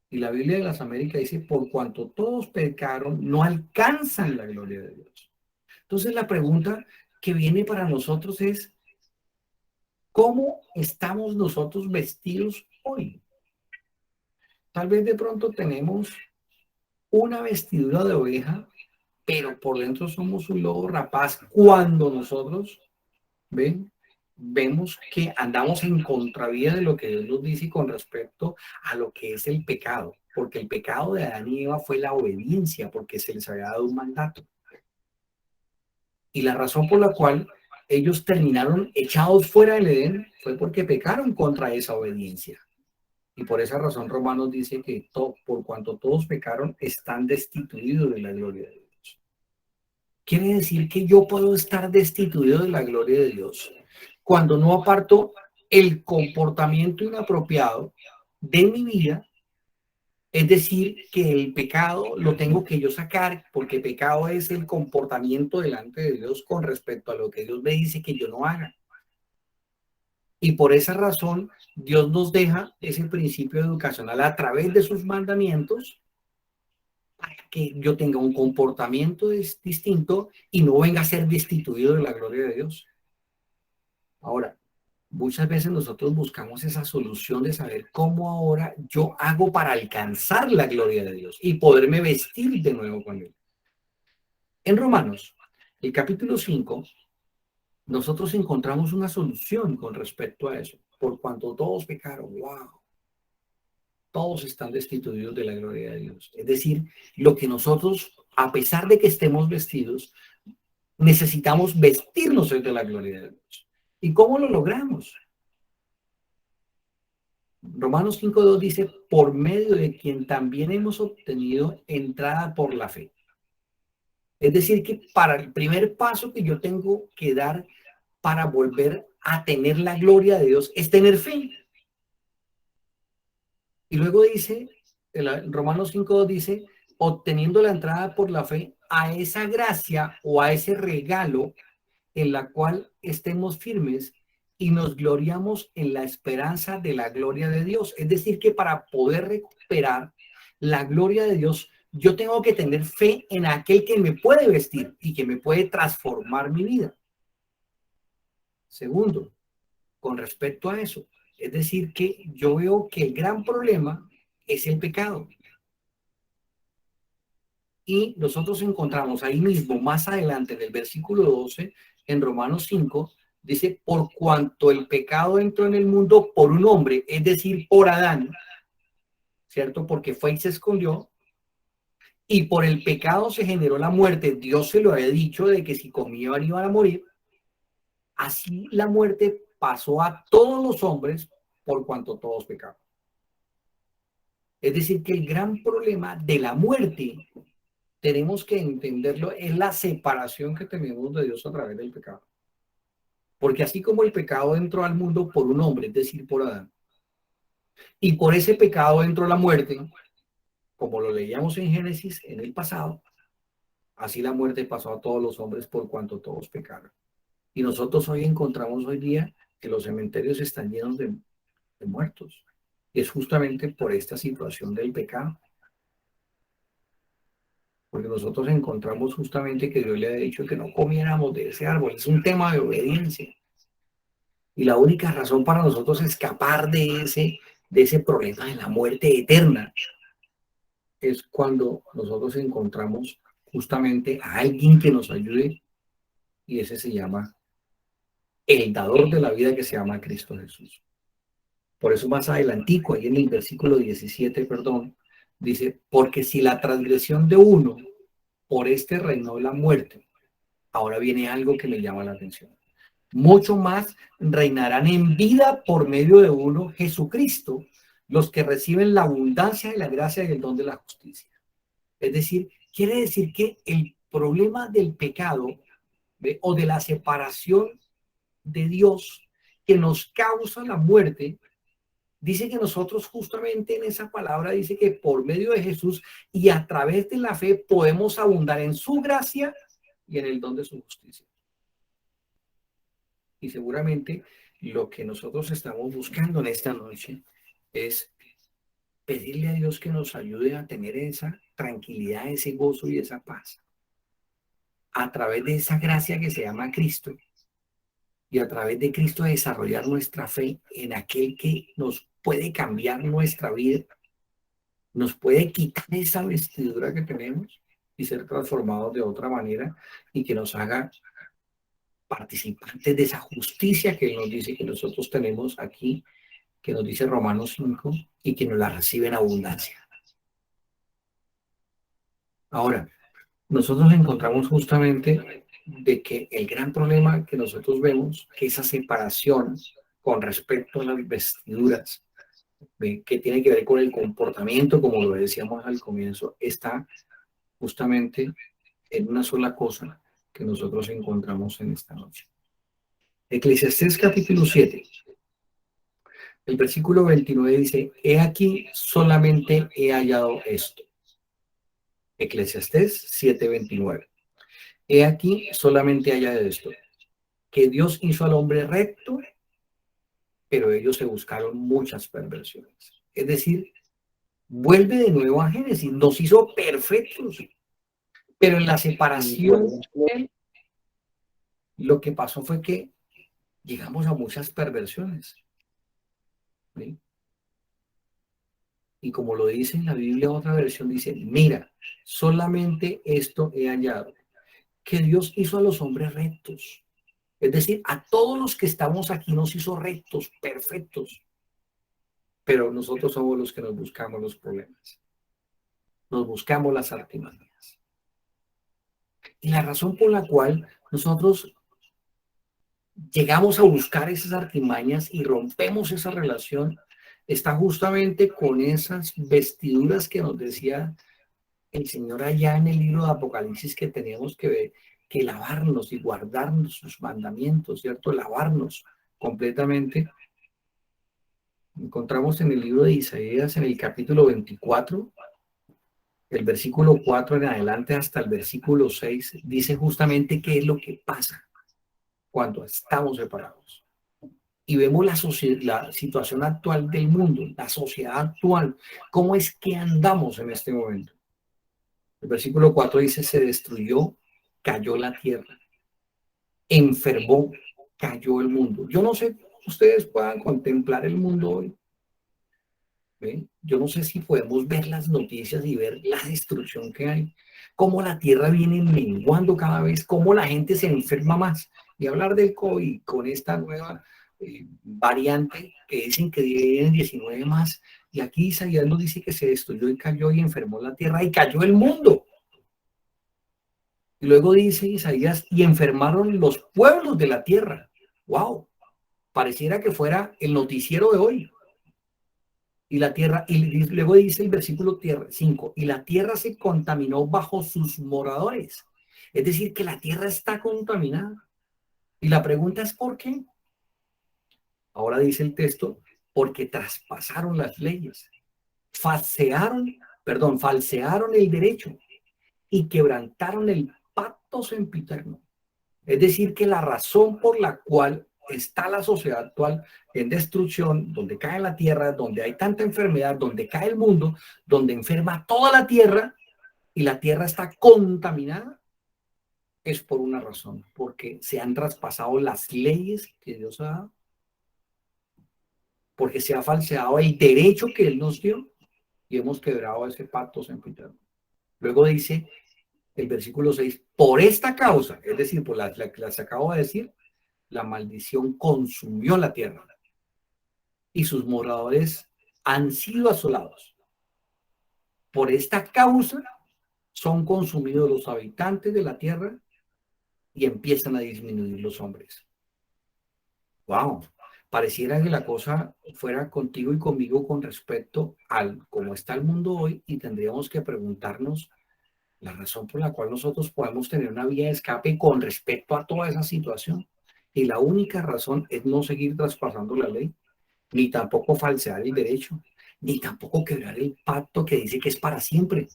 Y la Biblia de las Américas dice, por cuanto todos pecaron, no alcanzan la gloria de Dios. Entonces la pregunta que viene para nosotros es, ¿cómo estamos nosotros vestidos hoy? Tal vez de pronto tenemos una vestidura de oveja, pero por dentro somos un lobo rapaz cuando nosotros vemos que andamos en contravía de lo que Dios nos dice con respecto a lo que es el pecado, porque el pecado de Adán y Eva fue la obediencia, porque se les había dado un mandato. Y la razón por la cual ellos terminaron echados fuera del Edén fue porque pecaron contra esa obediencia. Y por esa razón Romanos dice que por cuanto todos pecaron, están destituidos de la gloria de Dios. Quiere decir que yo puedo estar destituido de la gloria de Dios cuando no aparto el comportamiento inapropiado de mi vida. Es decir, que el pecado lo tengo que yo sacar, porque pecado es el comportamiento delante de Dios con respecto a lo que Dios me dice que yo no haga. Y por esa razón, Dios nos deja ese principio educacional a través de sus mandamientos para que yo tenga un comportamiento distinto y no venga a ser destituido de la gloria de Dios. Ahora, muchas veces nosotros buscamos esa solución de saber cómo ahora yo hago para alcanzar la gloria de Dios y poderme vestir de nuevo con Él. En Romanos, el capítulo 5, nosotros encontramos una solución con respecto a eso. Por cuanto todos pecaron, wow, todos están destituidos de la gloria de Dios. Es decir, lo que nosotros, a pesar de que estemos vestidos, necesitamos vestirnos de la gloria de Dios. ¿Y cómo lo logramos? Romanos 5:2 dice, por medio de quien también hemos obtenido entrada por la fe. Es decir, que para el primer paso que yo tengo que dar para volver a tener la gloria de Dios es tener fe. Y luego dice, Romanos 5:2 dice, obteniendo la entrada por la fe a esa gracia o a ese regalo en la cual estemos firmes y nos gloriamos en la esperanza de la gloria de Dios. Es decir, que para poder recuperar la gloria de Dios, yo tengo que tener fe en aquel que me puede vestir y que me puede transformar mi vida. Segundo, con respecto a eso, es decir, que yo veo que el gran problema es el pecado. Y nosotros encontramos ahí mismo, más adelante, en el versículo 12, en Romanos 5, dice, por cuanto el pecado entró en el mundo por un hombre, es decir, por Adán, ¿cierto? Porque fue y se escondió, y por el pecado se generó la muerte. Dios se lo había dicho de que si comían iban a morir. Así la muerte pasó a todos los hombres por cuanto todos pecaron. Es decir, que el gran problema de la muerte, tenemos que entenderlo, es la separación que tenemos de Dios a través del pecado. Porque así como el pecado entró al mundo por un hombre, es decir, por Adán, y por ese pecado entró la muerte, como lo leíamos en Génesis en el pasado, así la muerte pasó a todos los hombres por cuanto todos pecaron. Y nosotros hoy encontramos hoy día que los cementerios están llenos de muertos. Y es justamente por esta situación del pecado. Porque nosotros encontramos justamente que Dios le ha dicho que no comiéramos de ese árbol. Es un tema de obediencia. Y la única razón para nosotros escapar de ese problema de la muerte eterna es cuando nosotros encontramos justamente a alguien que nos ayude, y ese se llama el dador de la vida, que se llama Cristo Jesús. Por eso más adelantico, ahí en el versículo 17, dice, porque si la transgresión de uno por este reinó la muerte, ahora viene algo que me llama la atención. Mucho más reinarán en vida por medio de uno, Jesucristo, los que reciben la abundancia de la gracia y el don de la justicia. Es decir, quiere decir que el problema del pecado, o de la separación de Dios que nos causa la muerte, dice que nosotros justamente en esa palabra dice que por medio de Jesús y a través de la fe podemos abundar en su gracia y en el don de su justicia. Y seguramente lo que nosotros estamos buscando en esta noche es pedirle a Dios que nos ayude a tener esa tranquilidad, ese gozo y esa paz a través de esa gracia que se llama Cristo, y a través de Cristo desarrollar nuestra fe en aquel que nos puede cambiar nuestra vida, nos puede quitar esa vestidura que tenemos y ser transformados de otra manera, y que nos haga participantes de esa justicia que nos dice que nosotros tenemos aquí, que nos dice Romanos 5, y que nos la recibe en abundancia. Ahora, nosotros encontramos justamente de que el gran problema que nosotros vemos, que esa separación con respecto a las vestiduras, que tiene que ver con el comportamiento, como lo decíamos al comienzo, está justamente en una sola cosa que nosotros encontramos en esta noche. Eclesiastés capítulo 7, el versículo 29 dice, he aquí solamente he hallado esto. Eclesiastés 7:29. He aquí solamente he hallado esto, que Dios hizo al hombre recto, pero ellos se buscaron muchas perversiones. Es decir, vuelve de nuevo a Génesis, nos hizo perfectos, pero en la separación, lo que pasó fue que llegamos a muchas perversiones. ¿Sí? Y como lo dice en la Biblia, otra versión dice, mira, solamente esto he hallado, que Dios hizo a los hombres rectos. Es decir, a todos los que estamos aquí nos hizo rectos, perfectos. Pero nosotros somos los que nos buscamos los problemas. Nos buscamos las artimañas. Y la razón por la cual nosotros llegamos a buscar esas artimañas y rompemos esa relación está justamente con esas vestiduras que nos decía el Señor allá en el libro de Apocalipsis, que tenemos que ver, que lavarnos y guardarnos sus mandamientos, ¿cierto? Lavarnos completamente. Encontramos en el libro de Isaías, en el capítulo 24, el versículo 4 en adelante hasta el versículo 6, dice justamente qué es lo que pasa cuando estamos separados. Y vemos la situación actual del mundo, la sociedad actual, cómo es que andamos en este momento. El versículo 4 dice, se destruyó, cayó la tierra, enfermó, cayó el mundo. Yo no sé cómo ustedes puedan contemplar el mundo hoy. ¿Ven? Yo no sé si podemos ver las noticias y ver la destrucción que hay, cómo la tierra viene menguando cada vez, cómo la gente se enferma más. Y hablar del COVID con esta nueva variante que dicen que vienen 19 más, y aquí Isaías nos dice que se destruyó y cayó y enfermó la tierra y cayó el mundo. Y luego dice Isaías, y enfermaron los pueblos de la tierra. ¡Wow! Pareciera que fuera el noticiero de hoy. Y la tierra, y luego dice el versículo 5, y la tierra se contaminó bajo sus moradores. Es decir, que la tierra está contaminada. Y la pregunta es ¿por qué? Ahora dice el texto, porque traspasaron las leyes, falsearon el derecho y quebrantaron el pacto sempiterno. Es decir, que la razón por la cual está la sociedad actual en destrucción, donde cae la tierra, donde hay tanta enfermedad, donde cae el mundo, donde enferma toda la tierra y la tierra está contaminada, es por una razón, porque se han traspasado las leyes que Dios ha dado, porque se ha falseado el derecho que Él nos dio y hemos quebrado ese pacto sempiterno. Luego dice el versículo 6, por esta causa, es decir, por la que les acabo de decir, la maldición consumió la tierra y sus moradores han sido asolados. Por esta causa son consumidos los habitantes de la tierra y empiezan a disminuir los hombres. Wow, pareciera que la cosa fuera contigo y conmigo con respecto al cómo está el mundo hoy, y tendríamos que preguntarnos la razón por la cual nosotros podemos tener una vía de escape con respecto a toda esa situación. Y la única razón es no seguir traspasando la ley, ni tampoco falsear el derecho, ni tampoco quebrar el pacto que dice que es para siempre.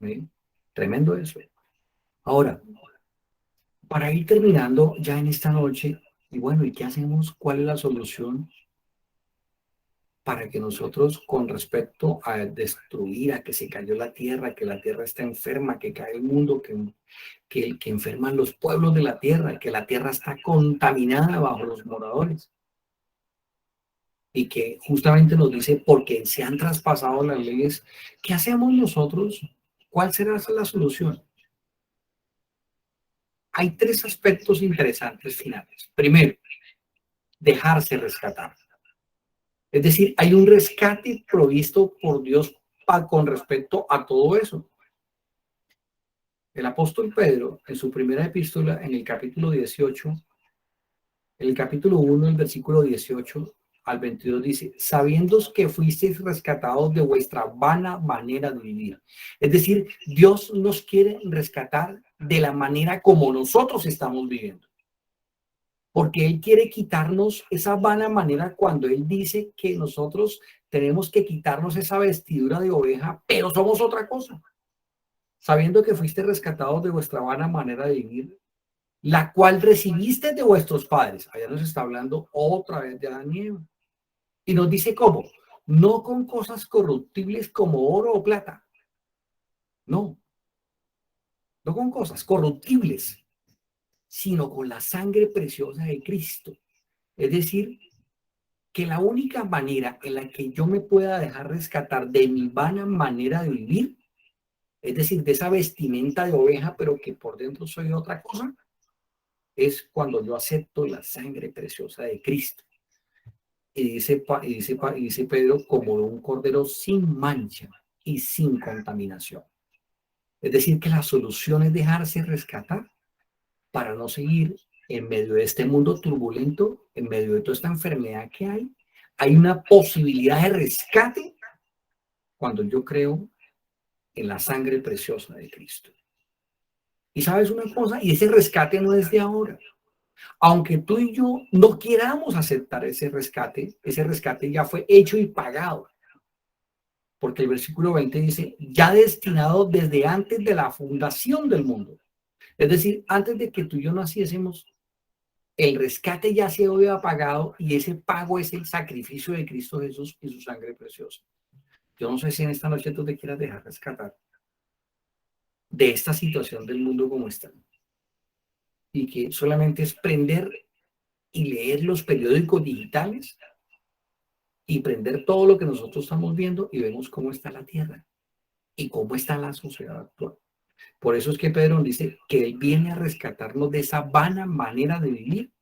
¿Sí? Tremendo eso. Ahora, para ir terminando ya en esta noche, y bueno, ¿y qué hacemos? ¿Cuál es la solución para que nosotros, con respecto a destruir, a que se cayó la tierra, que la tierra está enferma, que cae el mundo, que enferman los pueblos de la tierra, que la tierra está contaminada bajo los moradores? Y que justamente nos dice, porque se han traspasado las leyes, ¿qué hacemos nosotros? ¿Cuál será la solución? Hay tres aspectos interesantes finales. Primero, dejarse rescatar. Es decir, hay un rescate provisto por Dios con respecto a todo eso. El apóstol Pedro, en su primera epístola, en el capítulo 18, en el capítulo 1, el versículo 18 al 22 dice, sabiendo que fuisteis rescatados de vuestra vana manera de vivir. Es decir, Dios nos quiere rescatar de la manera como nosotros estamos viviendo. Porque Él quiere quitarnos esa vana manera cuando Él dice que nosotros tenemos que quitarnos esa vestidura de oveja, pero somos otra cosa. Sabiendo que fuiste rescatados de vuestra vana manera de vivir, la cual recibiste de vuestros padres. Allá nos está hablando otra vez de Adán y Eva. Y nos dice cómo, no con cosas corruptibles como oro o plata. No, no con cosas corruptibles, sino con la sangre preciosa de Cristo. Es decir, que la única manera en la que yo me pueda dejar rescatar de mi vana manera de vivir, es decir, de esa vestimenta de oveja, pero que por dentro soy otra cosa, es cuando yo acepto la sangre preciosa de Cristo. Y dice Pedro, como de un cordero sin mancha y sin contaminación. Es decir, que la solución es dejarse rescatar para no seguir en medio de este mundo turbulento, en medio de toda esta enfermedad que hay. Hay una posibilidad de rescate cuando yo creo en la sangre preciosa de Cristo. Y sabes una cosa, y ese rescate no es de ahora. Aunque tú y yo no queramos aceptar ese rescate ya fue hecho y pagado. Porque el versículo 20 dice, ya destinado desde antes de la fundación del mundo. Es decir, antes de que tú y yo naciésemos, el rescate ya se había pagado y ese pago es el sacrificio de Cristo Jesús y su sangre preciosa. Yo no sé si en esta noche tú te quieras dejar rescatar de esta situación del mundo como está. Y que solamente es prender y leer los periódicos digitales y prender todo lo que nosotros estamos viendo y vemos cómo está la tierra y cómo está la sociedad actual. Por eso es que Pedro dice que Él viene a rescatarnos de esa vana manera de vivir,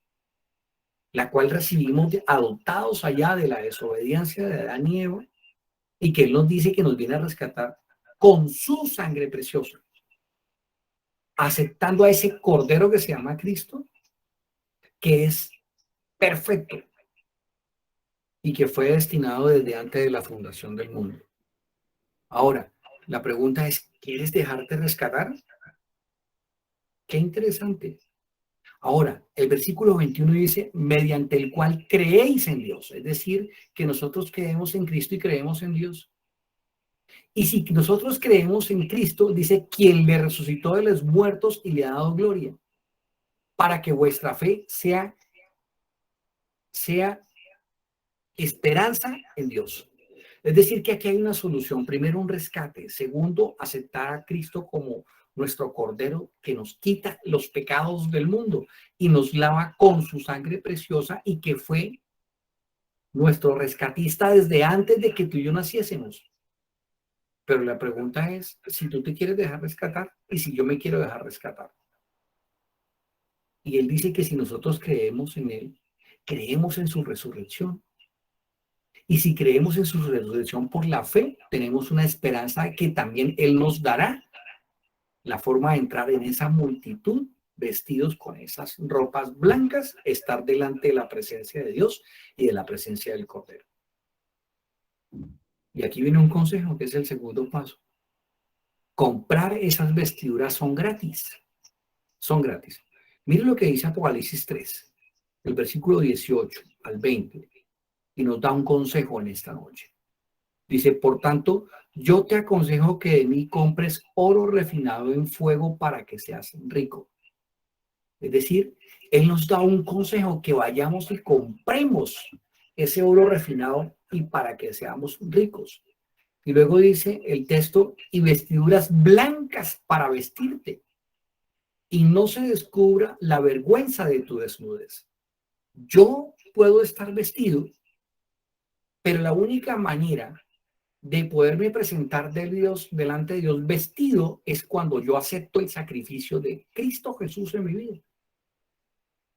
la cual recibimos adoptados allá de la desobediencia de Adán y Eva, y que Él nos dice que nos viene a rescatar con su sangre preciosa, aceptando a ese cordero que se llama Cristo, que es perfecto y que fue destinado desde antes de la fundación del mundo. Ahora, la pregunta es, ¿quieres dejarte rescatar? Qué interesante. Ahora, el versículo 21 dice, mediante el cual creéis en Dios. Es decir, que nosotros creemos en Cristo y creemos en Dios. Y si nosotros creemos en Cristo, dice, quien le resucitó de los muertos y le ha dado gloria, para que vuestra fe sea esperanza en Dios. Es decir, que aquí hay una solución. Primero, un rescate. Segundo, aceptar a Cristo como nuestro Cordero que nos quita los pecados del mundo y nos lava con su sangre preciosa y que fue nuestro rescatista desde antes de que tú y yo naciésemos. Pero la pregunta es si tú te quieres dejar rescatar y si yo me quiero dejar rescatar. Y él dice que si nosotros creemos en él, creemos en su resurrección. Y si creemos en su resurrección por la fe, tenemos una esperanza que también él nos dará la forma de entrar en esa multitud vestidos con esas ropas blancas, estar delante de la presencia de Dios y de la presencia del Cordero. Y aquí viene un consejo que es el segundo paso. Comprar esas vestiduras son gratis. Son gratis. Mire lo que dice Apocalipsis 3, el versículo 18 al 20, y nos da un consejo en esta noche. Dice, por tanto, yo te aconsejo que de mí compres oro refinado en fuego para que seas rico. Es decir, él nos da un consejo que vayamos y compremos ese oro refinado y para que seamos ricos. Y luego dice el texto, y vestiduras blancas para vestirte, y no se descubra la vergüenza de tu desnudez. Yo puedo estar vestido, pero la única manera de poderme presentar delante de Dios vestido es cuando yo acepto el sacrificio de Cristo Jesús en mi vida.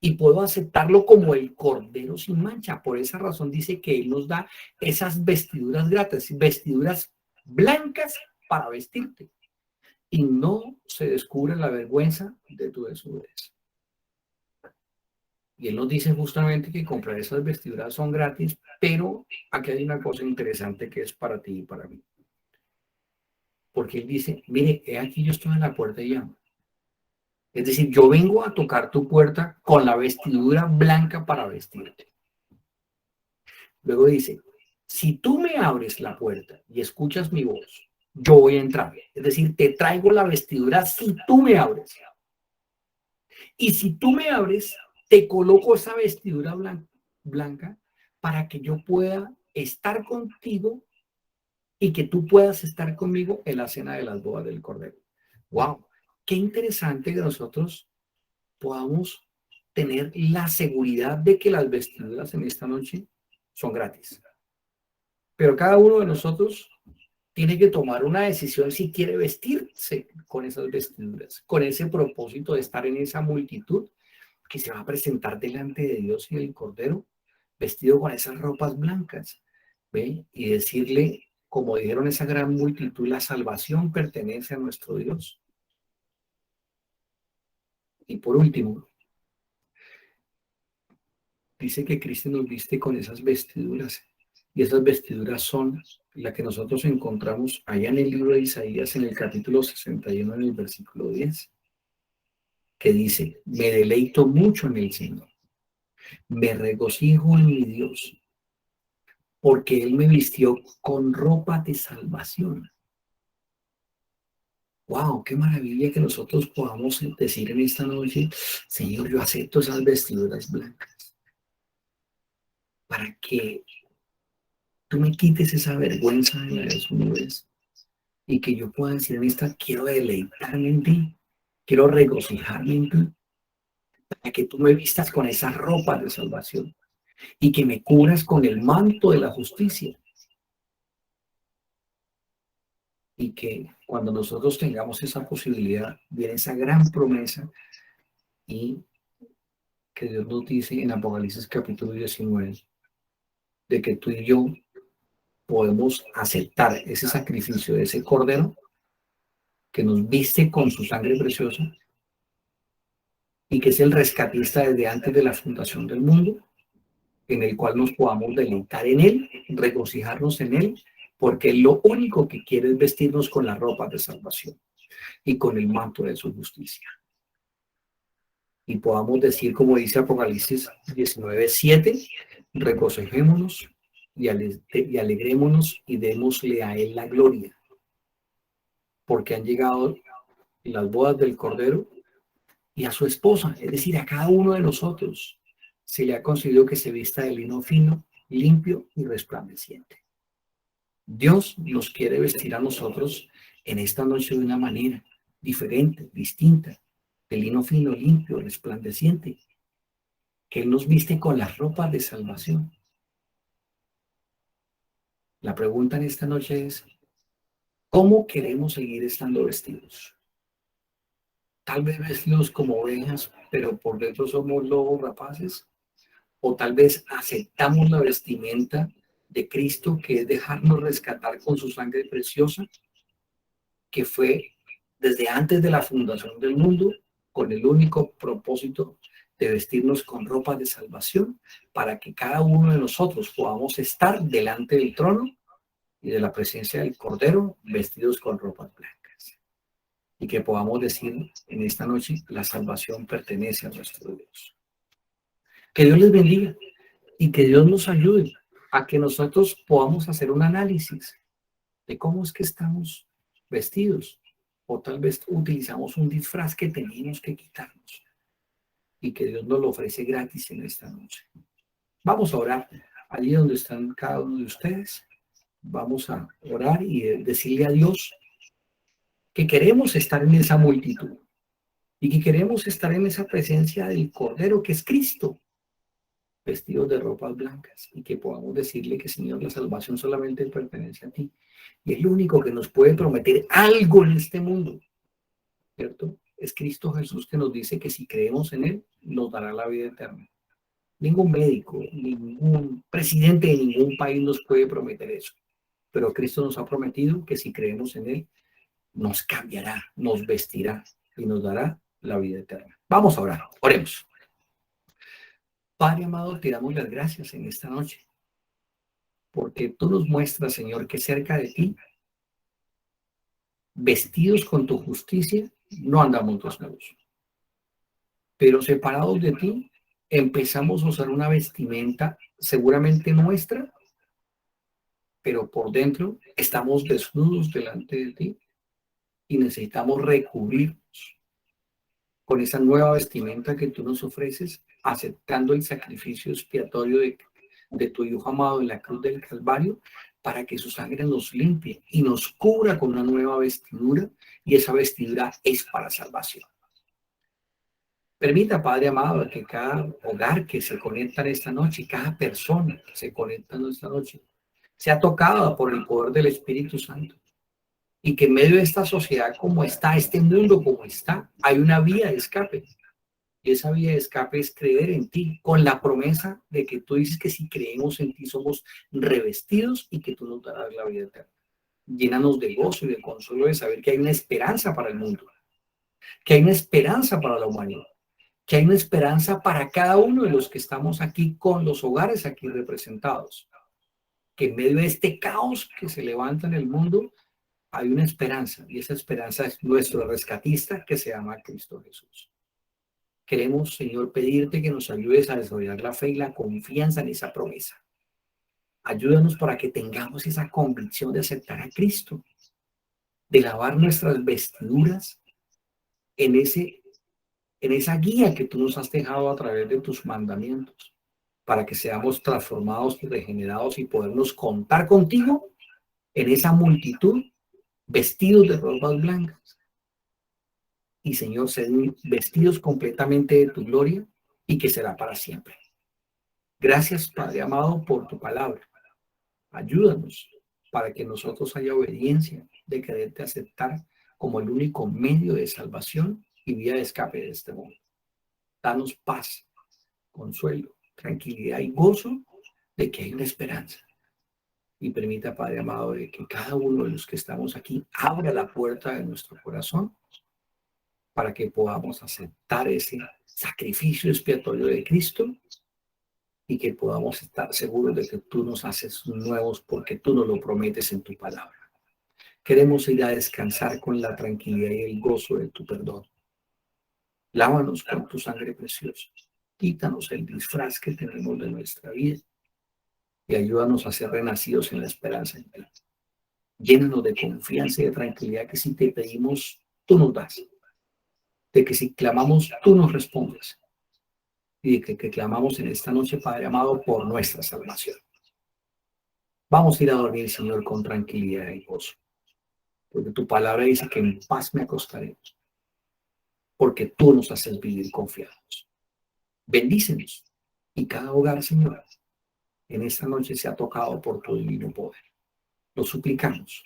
Y puedo aceptarlo como el Cordero sin mancha. Por esa razón dice que Él nos da esas vestiduras gratis, vestiduras blancas para vestirte. y no se descubre la vergüenza de tu desobediencia. Y él nos dice justamente que comprar esas vestiduras son gratis, pero aquí hay una cosa interesante que es para ti y para mí. Porque él dice, mire, he aquí yo estoy en la puerta y llamo. Es decir, yo vengo a tocar tu puerta con la vestidura blanca para vestirte. Luego dice, si tú me abres la puerta y escuchas mi voz, yo voy a entrar. Es decir, te traigo la vestidura si tú me abres. Y si tú me abres, te coloco esa vestidura blanca para que yo pueda estar contigo y que tú puedas estar conmigo en la cena de las bodas del Cordero. ¡Wow! Qué interesante que nosotros podamos tener la seguridad de que las vestiduras en esta noche son gratis. Pero cada uno de nosotros tiene que tomar una decisión si quiere vestirse con esas vestiduras, con ese propósito de estar en esa multitud que se va a presentar delante de Dios y del Cordero, vestido con esas ropas blancas, ¿ve? Y decirle, como dijeron esa gran multitud, la salvación pertenece a nuestro Dios. Y por último, dice que Cristo nos viste con esas vestiduras, y esas vestiduras son las que nosotros encontramos allá en el libro de Isaías, en el capítulo 61, en el versículo 10, que dice, me deleito mucho en el Señor, me regocijo en mi Dios, porque Él me vistió con ropa de salvación. ¡Wow! ¡Qué maravilla que nosotros podamos decir en esta noche, Señor, yo acepto esas vestiduras blancas, para que tú me quites esa vergüenza de la desnudez y que yo pueda decir en esta, quiero deleitarme en ti, quiero regocijarme en ti, para que tú me vistas con esa ropa de salvación y que me cubras con el manto de la justicia. Y que cuando nosotros tengamos esa posibilidad, viene esa gran promesa y que Dios nos dice en Apocalipsis capítulo 19, de que tú y yo podemos aceptar ese sacrificio de ese cordero que nos viste con su sangre preciosa y que es el rescatista desde antes de la fundación del mundo, en el cual nos podamos deleitar en él, regocijarnos en él, porque lo único que quiere es vestirnos con la ropa de salvación y con el manto de su justicia. Y podamos decir, como dice Apocalipsis 19:7, regocijémonos y alegrémonos y démosle a él la gloria, porque han llegado las bodas del Cordero y a su esposa, es decir, a cada uno de nosotros se le ha concedido que se vista de lino fino, limpio y resplandeciente. Dios nos quiere vestir a nosotros en esta noche de una manera diferente, distinta, de lino fino, limpio, resplandeciente, que Él nos viste con las ropas de salvación. La pregunta en esta noche es, ¿cómo queremos seguir estando vestidos? Tal vez vestidos como ovejas, pero por dentro somos lobos rapaces. O tal vez aceptamos la vestimenta de Cristo, que es dejarnos rescatar con su sangre preciosa, que fue desde antes de la fundación del mundo, con el único propósito de vestirnos con ropa de salvación, para que cada uno de nosotros podamos estar delante del trono y de la presencia del Cordero, vestidos con ropas blancas. Y que podamos decir en esta noche, la salvación pertenece a nuestro Dios. Que Dios les bendiga y que Dios nos ayude a que nosotros podamos hacer un análisis de cómo es que estamos vestidos, o tal vez utilizamos un disfraz que tenemos que quitarnos y que Dios nos lo ofrece gratis en esta noche. Vamos a orar allí donde están cada uno de ustedes. Vamos a orar y decirle a Dios que queremos estar en esa multitud y que queremos estar en esa presencia del Cordero que es Cristo, vestidos de ropas blancas, y que podamos decirle que, Señor, la salvación solamente pertenece a ti y el único que nos puede prometer algo en este mundo, ¿cierto? Es Cristo Jesús, que nos dice que si creemos en Él, nos dará la vida eterna. Ningún médico, ningún presidente de ningún país nos puede prometer eso, pero Cristo nos ha prometido que si creemos en Él, nos cambiará, nos vestirá y nos dará la vida eterna. Vamos a orar, oremos. Padre amado, te damos las gracias en esta noche, porque tú nos muestras, Señor, que cerca de ti, vestidos con tu justicia, no andamos desnudos, pero separados de ti, empezamos a usar una vestimenta seguramente nuestra, pero por dentro estamos desnudos delante de ti y necesitamos recubrirnos con esa nueva vestimenta que tú nos ofreces, aceptando el sacrificio expiatorio de tu Hijo amado en la cruz del Calvario, para que su sangre nos limpie y nos cubra con una nueva vestidura, y esa vestidura es para salvación. Permita, Padre amado, que cada hogar que se conecta en esta noche, cada persona que se conecta en esta noche, sea tocada por el poder del Espíritu Santo, y que en medio de esta sociedad como está, este mundo como está, hay una vía de escape. Y esa vía de escape es creer en ti, con la promesa de que tú dices que si creemos en ti somos revestidos y que tú nos darás la vida eterna. Llénanos de gozo y de consuelo de saber que hay una esperanza para el mundo, que hay una esperanza para la humanidad, que hay una esperanza para cada uno de los que estamos aquí con los hogares aquí representados, que en medio de este caos que se levanta en el mundo hay una esperanza, y esa esperanza es nuestro rescatista, que se llama Cristo Jesús. Queremos, Señor, pedirte que nos ayudes a desarrollar la fe y la confianza en esa promesa. Ayúdanos para que tengamos esa convicción de aceptar a Cristo, de lavar nuestras vestiduras en esa guía que tú nos has dejado a través de tus mandamientos, para que seamos transformados y regenerados y podernos contar contigo en esa multitud, vestidos de robas blancas. Y, Señor, ser vestidos completamente de tu gloria, y que será para siempre. Gracias, Padre amado, por tu palabra. Ayúdanos para que nosotros haya obediencia de quererte aceptar como el único medio de salvación y vía de escape de este mundo. Danos paz, consuelo, tranquilidad y gozo de que hay una esperanza. Y permita, Padre amado, de que cada uno de los que estamos aquí abra la puerta de nuestro corazón para que podamos aceptar ese sacrificio expiatorio de Cristo, y que podamos estar seguros de que tú nos haces nuevos, porque tú nos lo prometes en tu palabra. Queremos ir a descansar con la tranquilidad y el gozo de tu perdón. Lávanos con tu sangre preciosa. Quítanos el disfraz que tenemos de nuestra vida y ayúdanos a ser renacidos en la esperanza en ti. Llénanos de confianza y de tranquilidad, que si te pedimos, tú nos das. De que si clamamos, tú nos respondes. Y de que clamamos en esta noche, Padre amado, por nuestra salvación. Vamos a ir a dormir, Señor, con tranquilidad y gozo, porque tu palabra dice que en paz me acostaré, porque tú nos haces vivir confiados. Bendícenos, y cada hogar, Señor, en esta noche sea tocado por tu divino poder. Lo suplicamos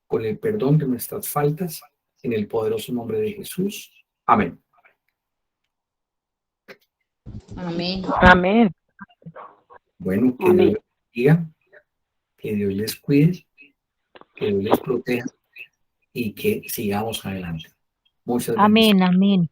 con el perdón de nuestras faltas, en el poderoso nombre de Jesús. Amén. Amén. Amén. Bueno, que Dios les bendiga, que Dios les cuide, que Dios les proteja y que sigamos adelante. Muchas bendiciones. Amén, amén.